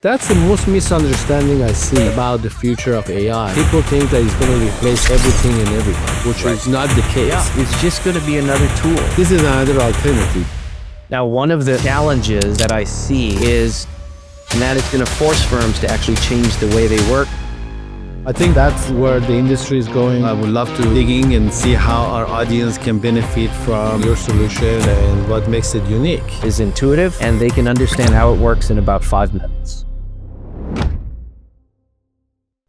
That's the most misunderstanding I see about the future of AI. People think that it's going to replace everything and everyone, which is not the case. Yeah, it's just going to be another tool. This is another alternative. Now, one of the challenges that I see is that it's going to force firms to actually change the way they work. I think that's where the industry is going. I would love to dig in and see how our audience can benefit from your solution and what makes it unique. It's intuitive, and they can understand how it works in about 5 minutes.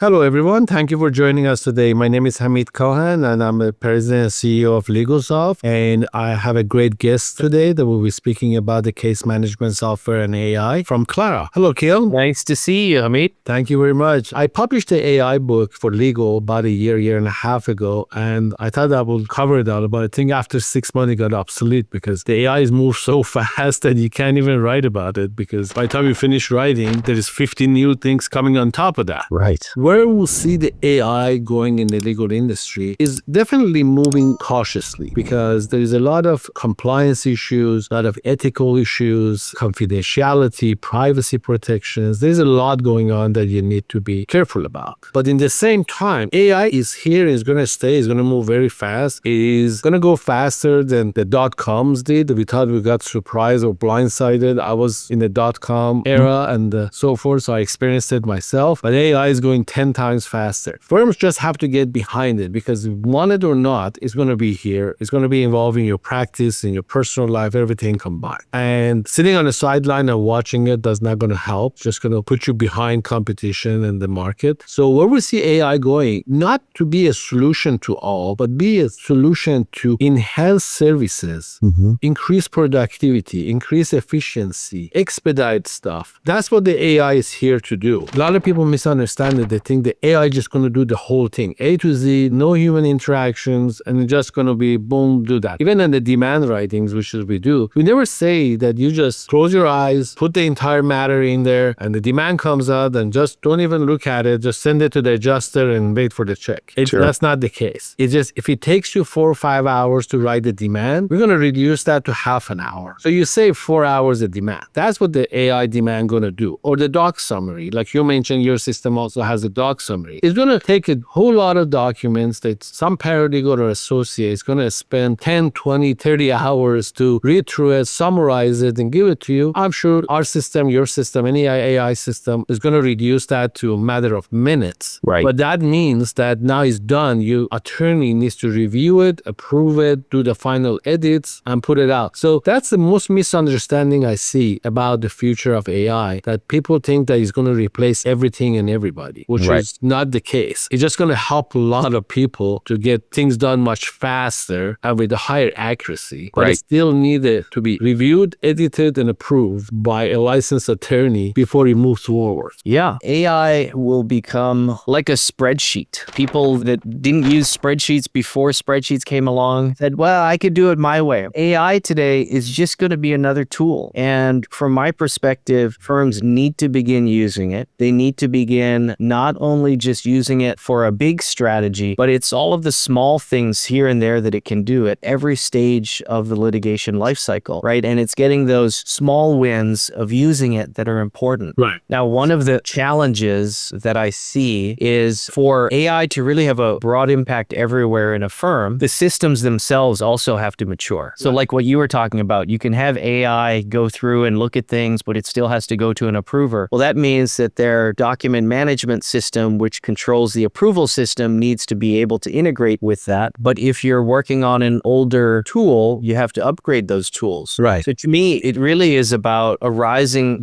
Hello, everyone. Thank you for joining us today. My name is Hamid, and I'm the President and CEO of LegalSoft. And I have a great guest today that will be speaking about the case management software and AI from Clarra. Hello, Keao. Nice to see you, Hamid. Thank you very much. I published the AI book for legal about a year and a half ago, and I thought I would cover that, but I think after 6 months it got obsolete because the AI is moved so fast that you can't even write about it, because by the time you finish writing, there is 50 new things coming on top of that. Right. Where we'll see the AI going in the legal industry is definitely moving cautiously, because there is a lot of compliance issues, a lot of ethical issues, confidentiality, privacy protections. There's a lot going on that you need to be careful about. But in the same time, AI is here, is going to stay, is going to move very fast. It is going to go faster than the dot-coms did. We thought we got surprised or blindsided. I was in the dot-com era and so forth, so I experienced it myself. But AI is going 10 times faster. Firms just have to get behind it, because want it or not, it's going to be here. It's going to be involving your practice and your personal life, everything combined. And sitting on the sideline and watching it does not going to help. It's just going to put you behind competition and the market. So where we see AI going, not to be a solution to all, but be a solution to enhance services, increase productivity, increase efficiency, expedite stuff. That's what the AI is here to do. A lot of people misunderstand it. They think the AI is just going to do the whole thing, A to Z, no human interactions, and it's just going to be boom, do that. Even in the demand writings, which is we do, we never say that you just close your eyes, put the entire matter in there, and the demand comes out, and just don't even look at it, just send it to the adjuster and wait for the check. That's not the case. It's just, if it takes you 4 or 5 hours to write the demand, we're going to reduce that to half an hour. So you save 4 hours of demand. That's what the AI demand going to do. Or the doc summary, like you mentioned, your system also has a doc summary. It's going to take a whole lot of documents that some paralegal or associate is going to spend 10, 20, 30 hours to read through it, summarize it, and give it to you. I'm sure our system, your system, any AI system is going to reduce that to a matter of minutes. Right. But that means that now it's done. Your attorney needs to review it, approve it, do the final edits, and put it out. So that's the most misunderstanding I see about the future of AI, that people think that it's going to replace everything and everybody, which is not the case. It's just going to help a lot of people to get things done much faster and with a higher accuracy. But it still needed to be reviewed, edited, and approved by a licensed attorney before it moves forward. Yeah, AI will become like a spreadsheet. People that didn't use spreadsheets before spreadsheets came along said, well, I could do it my way. AI today is just going to be another tool. And from my perspective, firms need to begin using it. They need to begin not only just using it for a big strategy, but it's all of the small things here and there that it can do at every stage of the litigation lifecycle, right? And it's getting those small wins of using it that are important. Right. Now, one of the challenges that I see is for AI to really have a broad impact everywhere in a firm, the systems themselves also have to mature. So like what you were talking about, you can have AI go through and look at things, but it still has to go to an approver. Well, that means that their document management system, which controls the approval system, needs to be able to integrate with that. But if you're working on an older tool, you have to upgrade those tools. Right. So to me, it really is about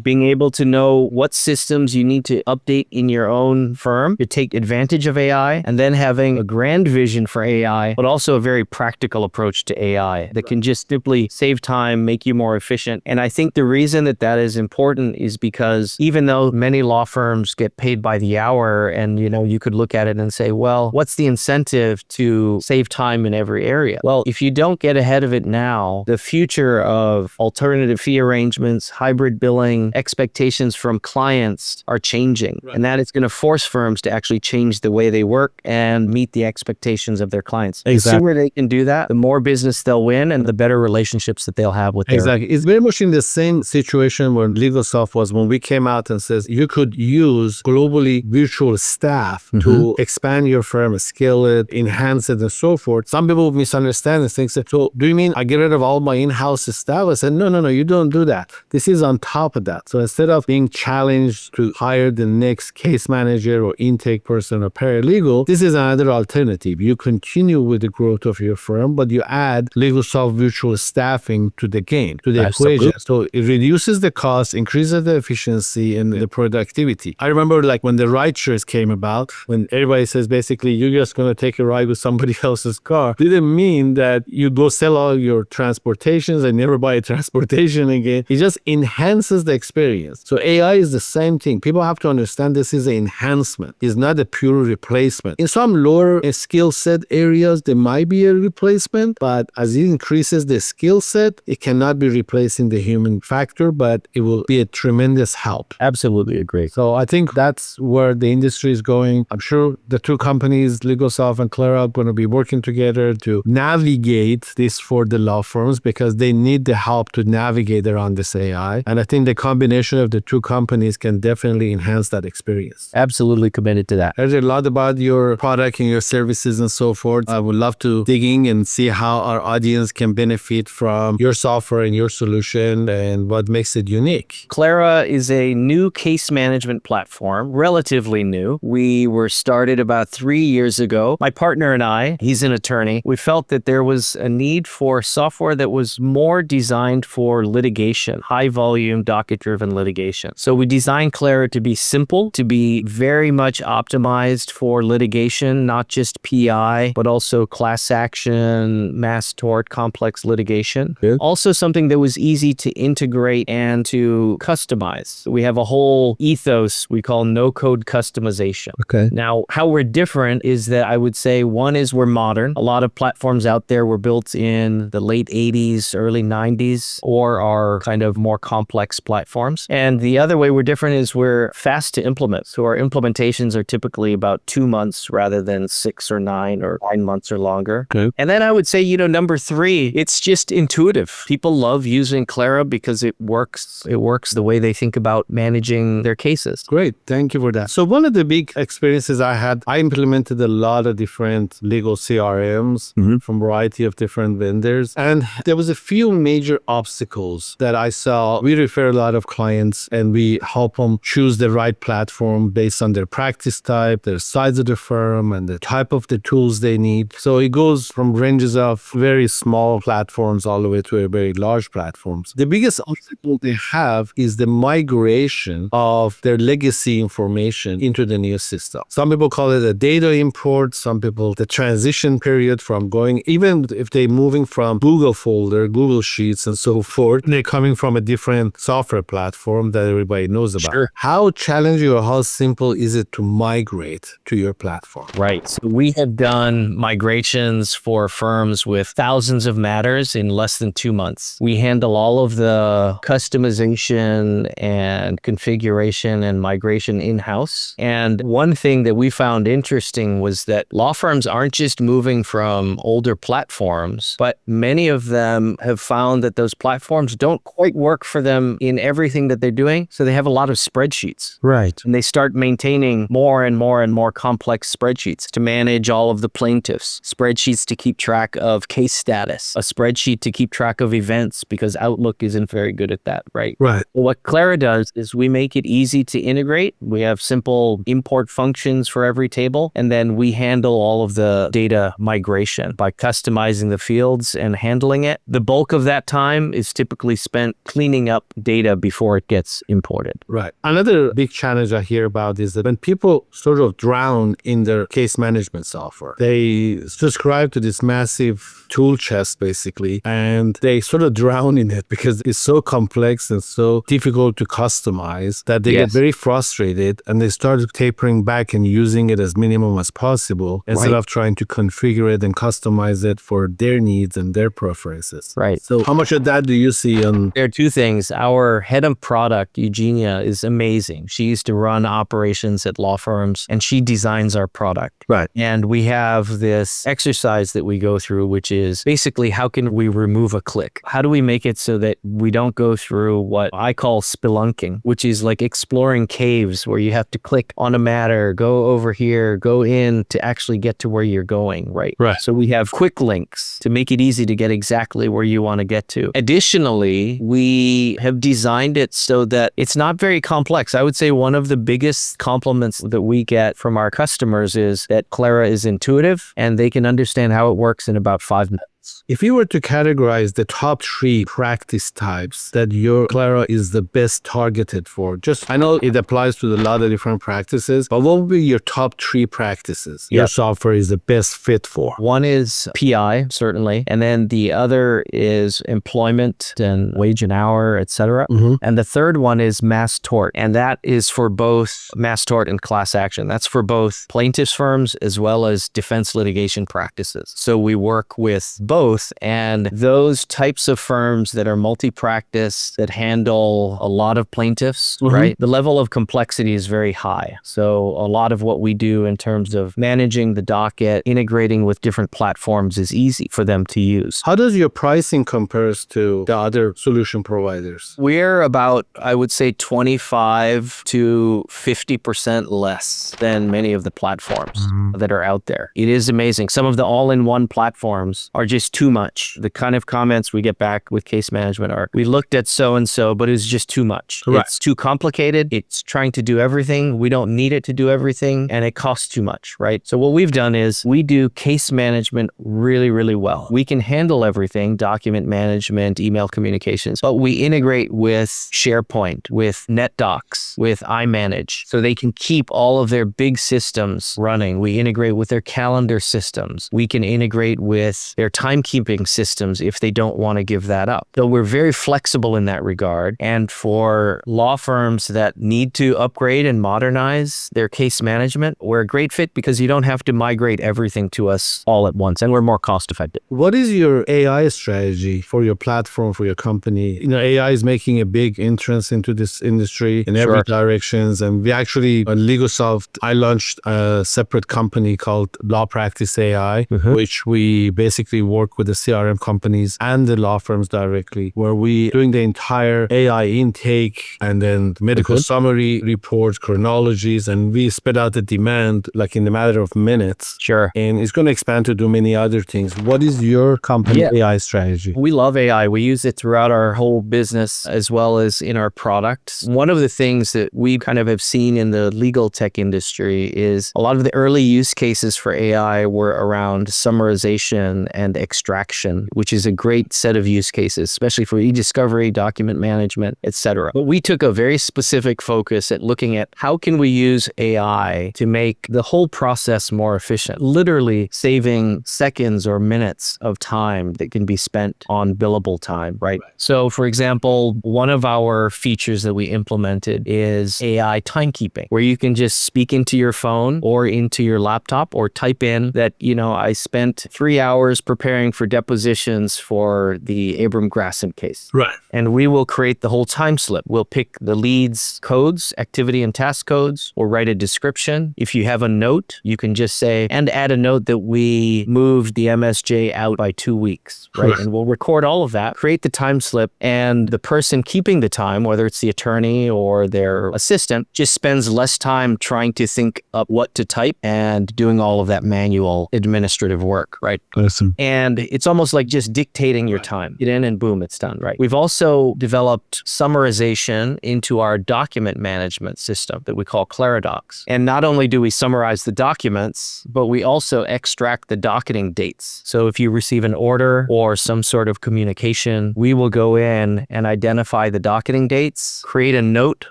being able to know what systems you need to update in your own firm to take advantage of AI, and then having a grand vision for AI, but also a very practical approach to AI that can just simply save time, make you more efficient. And I think the reason that that is important is because even though many law firms get paid by the hour hour, and you could look at it and say, well, what's the incentive to save time in every area? Well, if you don't get ahead of it now, the future of alternative fee arrangements, hybrid billing, expectations from clients are changing. Right. And that is going to force firms to actually change the way they work and meet the expectations of their clients. The sooner they can do that, the more business they'll win and the better relationships that they'll have with their... Exactly. It's very much in the same situation where LegalSoft was when we came out and says you could use globally virtual staff to expand your firm, scale it, enhance it, and so forth. Some people misunderstand and think, so do you mean I get rid of all my in-house staff? I said, no, you don't do that. This is on top of that. So instead of being challenged to hire the next case manager or intake person or paralegal, this is another alternative. You continue with the growth of your firm, but you add LegalSoft virtual staffing to the game, to the equation. So it reduces the cost, increases the efficiency and the productivity. I remember like when the ride shares came about, when everybody says basically you're just going to take a ride with somebody else's car, didn't mean that you go sell all your transportations and never buy a transportation again. It just enhances the experience. So AI is the same thing. People have to understand this is an enhancement. It's not a pure replacement. In some lower skill set areas, there might be a replacement, but as it increases the skill set, it cannot be replacing the human factor, but it will be a tremendous help. Absolutely agree. So I think that's where the industry is going. I'm sure the two companies, LegalSoft and Clarra, are going to be working together to navigate this for the law firms because they need the help to navigate around this AI. And I think the combination of the two companies can definitely enhance that experience. Absolutely committed to that. There's a lot about your product and your services and so forth. I would love to dig in and see how our audience can benefit from your software and your solution and what makes it unique. Clarra is a new case management platform, relatively new. We were started about 3 years ago. My partner and I, he's an attorney, we felt that there was a need for software that was more designed for litigation, high volume, docket-driven litigation. So we designed Clarra to be simple, to be very much optimized for litigation, not just PI, but also class action, mass tort, complex litigation. Good. Also something that was easy to integrate and to customize. We have a whole ethos we call no-code customization. Okay. Now, how we're different is that I would say one is we're modern. A lot of platforms out there were built in the late 80s, early 90s, or are kind of more complex platforms. And the other way we're different is we're fast to implement. So our implementations are typically about 2 months rather than 6 or 9 or 9 months or longer. Okay. And then I would say, number 3, it's just intuitive. People love using Clarra because it works. It works the way they think about managing their cases. Great. Thank you for that. So one of the big experiences I had, I implemented a lot of different legal CRMs from a variety of different vendors. And there was a few major obstacles that I saw. We refer a lot of clients and we help them choose the right platform based on their practice type, their size of the firm, and the type of the tools they need. So it goes from ranges of very small platforms all the way to a very large platforms. The biggest obstacle they have is the migration of their legacy information into the new system. Some people call it a data import. Some people, the transition period from going, even if they're moving from Google folder, Google Sheets, and so forth, they're coming from a different software platform that everybody knows about. Sure. How challenging or how simple is it to migrate to your platform? Right. So we have done migrations for firms with thousands of matters in less than 2 months. We handle all of the customization and configuration and migration in-house. And one thing that we found interesting was that law firms aren't just moving from older platforms, but many of them have found that those platforms don't quite work for them in everything that they're doing. So they have a lot of spreadsheets. Right. And they start maintaining more and more and more complex spreadsheets to manage all of the plaintiffs, spreadsheets to keep track of case status, a spreadsheet to keep track of events because Outlook isn't very good at that, right? Right. Well, what Clarra does is we make it easy to integrate. We have simple import functions for every table, and then we handle all of the data migration by customizing the fields and handling it. The bulk of that time is typically spent cleaning up data before it gets imported. Right. Another big challenge I hear about is that when people sort of drown in their case management software, they subscribe to this massive tool chest basically, and they sort of drown in it because it's so complex and so difficult to customize that they get very frustrated and they start started tapering back and using it as minimum as possible instead of trying to configure it and customize it for their needs and their preferences. Right. So how much of that do you see on? There are two things. Our head of product, Eugenia, is amazing. She used to run operations at law firms, and she designs our product. Right. And we have this exercise that we go through, which is basically how can we remove a click? How do we make it so that we don't go through what I call spelunking, which is like exploring caves where you have to click on a matter, go over here, go in to actually get to where you're going, right? Right. So we have quick links to make it easy to get exactly where you want to get to. Additionally, we have designed it so that it's not very complex. I would say one of the biggest compliments that we get from our customers is that Clarra is intuitive and they can understand how it works in about 5 minutes. If you were to categorize the top 3 practice types that your Clarra is the best targeted for, just I know it applies to a lot of different practices, but what would be your top 3 practices your software is the best fit for? One is PI, certainly, and then the other is employment and wage and hour, etc. And the third one is mass tort, and that is for both mass tort and class action. That's for both plaintiffs' firms as well as defense litigation practices. So we work with both, and those types of firms that are multi-practice, that handle a lot of plaintiffs, right? The level of complexity is very high. So a lot of what we do in terms of managing the docket, integrating with different platforms is easy for them to use. How does your pricing compares to the other solution providers? We're about, I would say, 25 to 50% less than many of the platforms that are out there. It is amazing. Some of the all-in-one platforms are just too much. The kind of comments we get back with case management are, we looked at so-and-so, but it's just too much. Correct. It's too complicated. It's trying to do everything. We don't need it to do everything, and it costs too much, right? So what we've done is we do case management really, really well. We can handle everything, document management, email communications, but we integrate with SharePoint, with NetDocs, with iManage, so they can keep all of their big systems running. We integrate with their calendar systems. We can integrate with their timekeeping systems if they don't want to give that up. So we're very flexible in that regard. And for law firms that need to upgrade and modernize their case management, we're a great fit because you don't have to migrate everything to us all at once, and we're more cost effective. What is your AI strategy for your platform, for your company? You know, AI is making a big entrance into this industry in every directions. And we actually, at LegalSoft, I launched a separate company called Law Practice AI, which we basically work with the CRM companies and the law firms directly, where we doing the entire AI intake and then medical summary reports, chronologies, and we spit out the demand like in a matter of minutes. Sure. And it's going to expand to do many other things. What is your company AI strategy? We love AI. We use it throughout our whole business as well as in our products. One of the things that we kind of have seen in the legal tech industry is a lot of the early use cases for AI were around summarization and extraction, which is a great set of use cases, especially for e-discovery, document management, etc. But we took a very specific focus at looking at how can we use AI to make the whole process more efficient, literally saving seconds or minutes of time that can be spent on billable time, right? So for example, one of our features that we implemented is AI timekeeping, where you can just speak into your phone or into your laptop or type in that, you know, I spent 3 hours preparing for depositions for the Abram Grasson case. Right. And we will create the whole time slip. We'll pick the leads codes, activity and task codes, or write a description. If you have a note, you can just say, and add a note that we moved the MSJ out by 2 weeks, right? And we'll record all of that, create the time slip, and the person keeping the time, whether it's the attorney or their assistant, just spends less time trying to think up what to type and doing all of that manual administrative work, right? Awesome. And it's almost like just dictating your time. Get in and boom, it's done, right? We've also developed summarization into our document management system that we call Clarra Docs. And not only do we summarize the documents, but we also extract the docketing dates. So if you receive an order or some sort of communication, we will go in and identify the docketing dates, create a note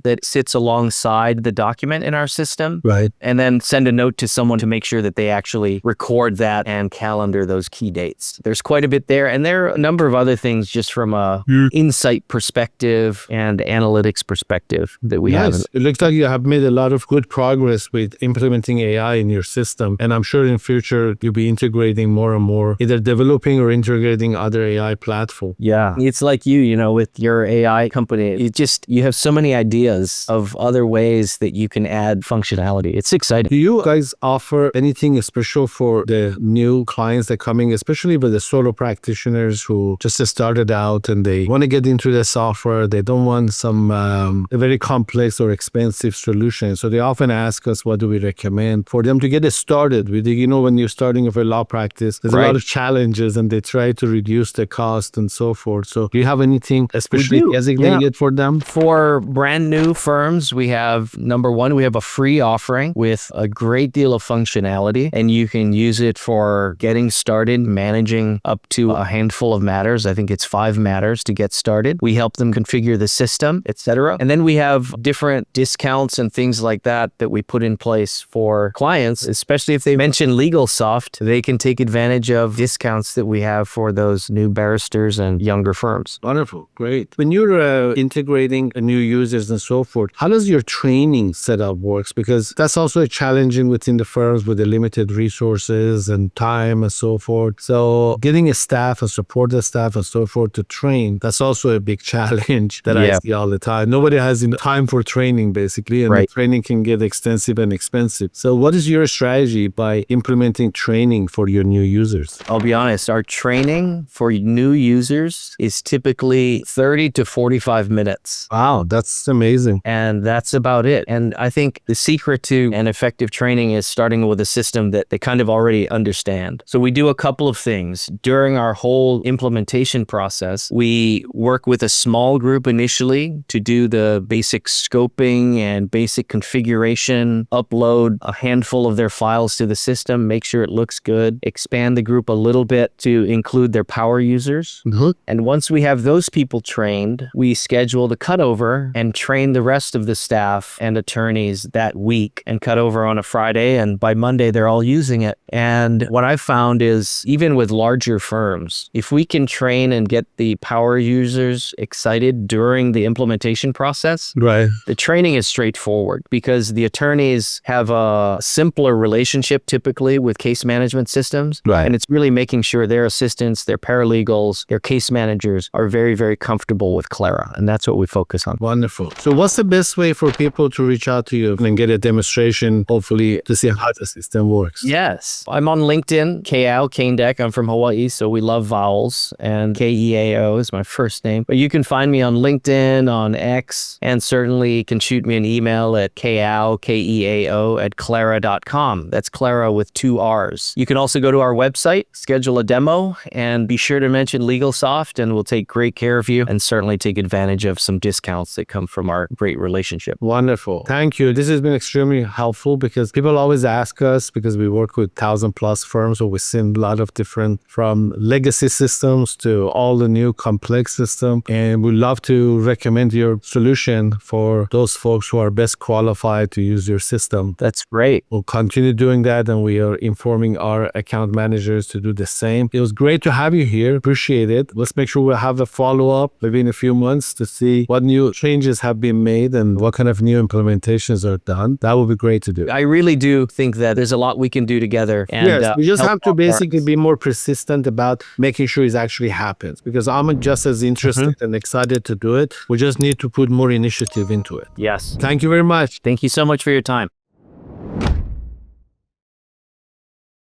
that sits alongside the document in our system, Right. and then send a note to someone to make sure that they actually record that and calendar those key dates. insights. There's quite a bit there. And there are a number of other things just from a insight perspective and analytics perspective that we have. Nice. It looks like you have made a lot of good progress with implementing AI in your system. And I'm sure in future you'll be integrating more and more, either developing or integrating other AI platforms. Yeah. It's like you know, with your AI company, you have so many ideas of other ways that you can add functionality. It's exciting. Do you guys offer anything special for the new clients that are coming, especially with the solo practitioners who just started out and they want to get into the software? They don't want some a very complex or expensive solution. So they often ask us, what do we recommend for them to get it started with? You know, when you're starting with a law practice, there's a lot of challenges and they try to reduce the cost and so forth. So do you have anything especially designated for them? For brand new firms, we have, number one, we have a free offering with a great deal of functionality, and you can use it for getting started managing up to a handful of matters. I think it's 5 matters to get started. We help them configure the system, etc. And then we have different discounts and things like that we put in place for clients, especially if they mention LegalSoft, they can take advantage of discounts that we have for those new barristers and younger firms. Wonderful. Great. When you're integrating new users and so forth, how does your training setup works? Because that's also challenging within the firms with the limited resources and time and so forth. So getting a staff and support the staff and so forth to train, that's also a big challenge that I see all the time. Nobody has time for training basically, and the training can get extensive and expensive. So what is your strategy by implementing training for your new users? I'll be honest, our training for new users is typically 30 to 45 minutes. Wow, that's amazing. And that's about it. And I think the secret to an effective training is starting with a system that they kind of already understand. So we do a couple of things. During our whole implementation process, we work with a small group initially to do the basic scoping and basic configuration, upload a handful of their files to the system, make sure it looks good, expand the group a little bit to include their power users. And once we have those people trained, we schedule the cutover and train the rest of the staff and attorneys that week and cut over on a Friday. And by Monday, they're all using it. And what I've found is even with larger firms, if we can train and get the power users excited during the implementation process, the training is straightforward because the attorneys have a simpler relationship typically with case management systems. And it's really making sure their assistants, their paralegals, their case managers are very, very comfortable with Clarra. And that's what we focus on. Wonderful. So what's the best way for people to reach out to you and get a demonstration, hopefully, to see how the system works? Yes. I'm on LinkedIn, Keao, Caindec. I'm from Hawaii, so we love vowels. And Keao is my first name. But you can find me on LinkedIn, on X, and certainly can shoot me an email at Keao, Keao, at Clarra.com. That's Clarra with 2 R's. You can also go to our website, schedule a demo, and be sure to mention LegalSoft, and we'll take great care of you and certainly take advantage of some discounts that come from our great relationship. Wonderful. Thank you. This has been extremely helpful because people always ask us, because we work with 1,000+ firms, so we've seen a lot of different, from legacy systems to all the new complex systems. And we love to recommend your solution for those folks who are best qualified to use your system. That's great. We'll continue doing that, and we are informing our account managers to do the same. It was great to have you here. Appreciate it. Let's make sure we'll have a follow-up maybe in a few months to see what new changes have been made and what kind of new implementations are done. That would be great to do. I really do think that there's a lot we can do together. And, yes, we just have to basically be more persistent about making sure it actually happens, because I'm just as interested and excited to do it. We just need to put more initiative into it. Yes. Thank you very much. Thank you so much for your time.